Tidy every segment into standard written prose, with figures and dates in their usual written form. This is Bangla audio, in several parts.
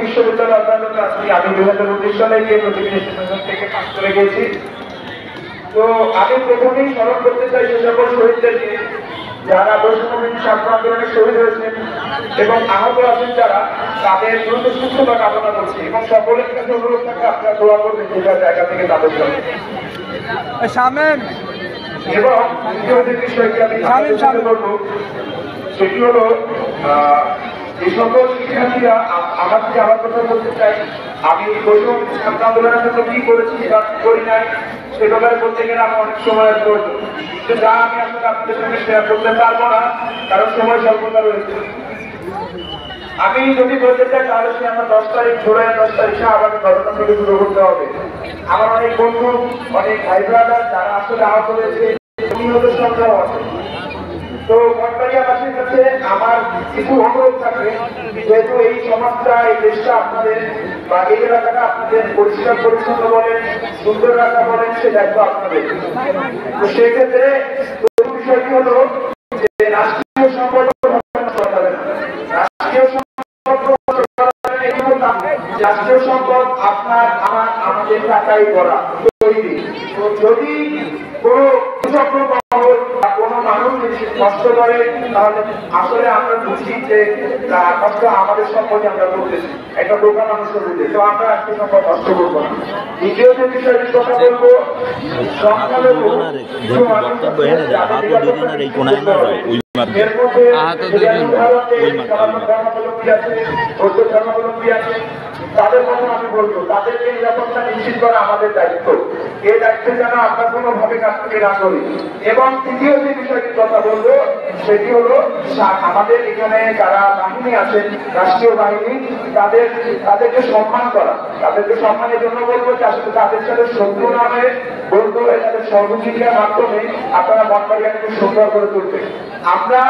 বিশ্ববিদ্যালয় অধ্যয়নরত আছি। আমি 2019 সালে গিয়ে প্রতিদিন স্টেশন থেকে পাস করে গিয়েছি। তো আমি প্রথমেই স্মরণ করতে চাই সে সকল শহীদদেরকে যারা বৈষম্যবিরোধী ছাত্র আন্দোলনে শহীদ হয়েছেন এবং আহত আছেন যারা, তাদের দ্রুত সুস্থতা কামনা করছি এবং সকলের কাছে অনুরোধ থাকে আপনারা দোয়া করবেন যেটা জায়গা থেকে তাদের জন্য। এবং দ্বিতীয় যে বিষয়টি আমি সাথে বলবো সেটি হলো এই সকল শিক্ষার্থীরা আমার থেকে আমার কথা বলতে চাই। আমি বৈষম্য ছাত্র আন্দোলনের জন্য কি করেছি বা করি নাই সে ব্যাপারে বলতে গেলে আমার অনেক সময়ের প্রয়োজন, যা আমি আসলে আপনাদের সঙ্গে শেয়ার করতে পারবো না কারণ সময় স্বল্পতা রয়েছে। আমি যদি বলতে চাই তাহলে সে আমার 10 তারিখ জুলাই 10 তারিখে আমাকে ঘটনা থেকে শুরু করতে হবে। আমার অনেক বন্ধু অনেক ভাই ব্রাদার যারা আসলে আহত হয়েছে, নিহতের সংখ্যাও আছে। তো মঠবাড়িয়াবাসীর কাছে আমার কিছু অনুরোধ থাকবে, যেহেতু এই সমাজটা এই দেশটা আপনাদের বা এই এলাকাটা আপনাদের পরিষ্কার পরিচ্ছন্ন বলেন সুন্দর রাখা বলেন সে দায়িত্ব আপনাদের। তো সেক্ষেত্রে বিষয়টি হলো যে রাষ্ট্রীয় সম্পর্ক রাষ্ট্রীয় সম্পদ আপনার আমার আমাদের টাকাই করা তৈরি। তো যদি কোনো কোনো মানুষ কষ্ট করে তাহলে আসলে আমরা বুঝি যে কষ্ট আমাদের সম্পদে আমরা করতেছি, একটা দোকান মানুষের বুঝে, তো আমরা রাষ্ট্রীয় সম্পদ নষ্ট করবো না। দ্বিতীয় যে বিষয়টির কথা বলবো, সংখ্যালঘু তাদের কথা আমি বলবো, তাদেরকে নিরাপত্তা নিশ্চিত করা আমাদের দায়িত্ব। এই দায়িত্ব যেন আমরা কোনোভাবে কাছ থেকে না করি। এবং তৃতীয় যে বিষয়টির কথা বলবো সেটি হলো আমাদের এখানে যারা বাহিনী আছেন রাষ্ট্রীয় বাহিনী, তাদেরকে সম্মান করা। তাদেরকে সম্মানের জন্য বলবো যে আসলে তাদের সাথে শত্রু না হয়ে বলতে হয় তাদের সহযোগিতার মাধ্যমে আপনারা মঠবাড়িয়াকে সুন্দর করে তুলবেন। আমরা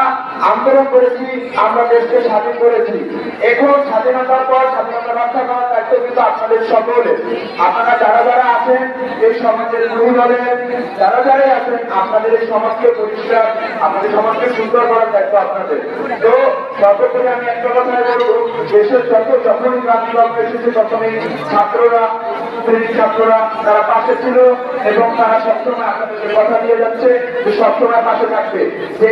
আন্দোলন করেছি, আমরা দেশকে স্বাধীন করেছি, এখন স্বাধীনতার পর স্বাধীনতা রক্ষা করার দায়িত্ব কিন্তু আপনাদের সকলের। আপনারা যারা যারা আছেন এই সমাজের গুরু বলেন, যারা যারাই আছেন আপনাদের এই সমাজকে পরিষ্কার, আপনাদের সমাজকে সুন্দর করার দায়িত্ব আপনাদের। তো সর্বোপরি আমি একটা কথাই বলবো, দেশের যখনই ক্রান্তিলগ্ন এসেছে তখনই ছাত্ররা তারা পাশে ছিল এবং তারা সবসময় আপনাদের কথা দিয়ে যাচ্ছে যে সবসময় পাশে থাকবে। যে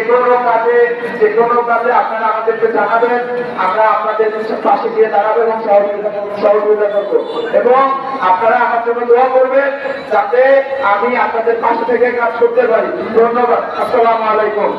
কোনো কাজে আপনারা আমাদেরকে জানাবেন, আমরা আপনাদের পাশে গিয়ে দাঁড়াবো এবং সহযোগিতা করবো এবং আপনারা আমার জন্য দোয়া করবেন যাতে আমি আপনাদের পাশে থেকে কাজ করতে পারি। ধন্যবাদ। আসসালামু আলাইকুম।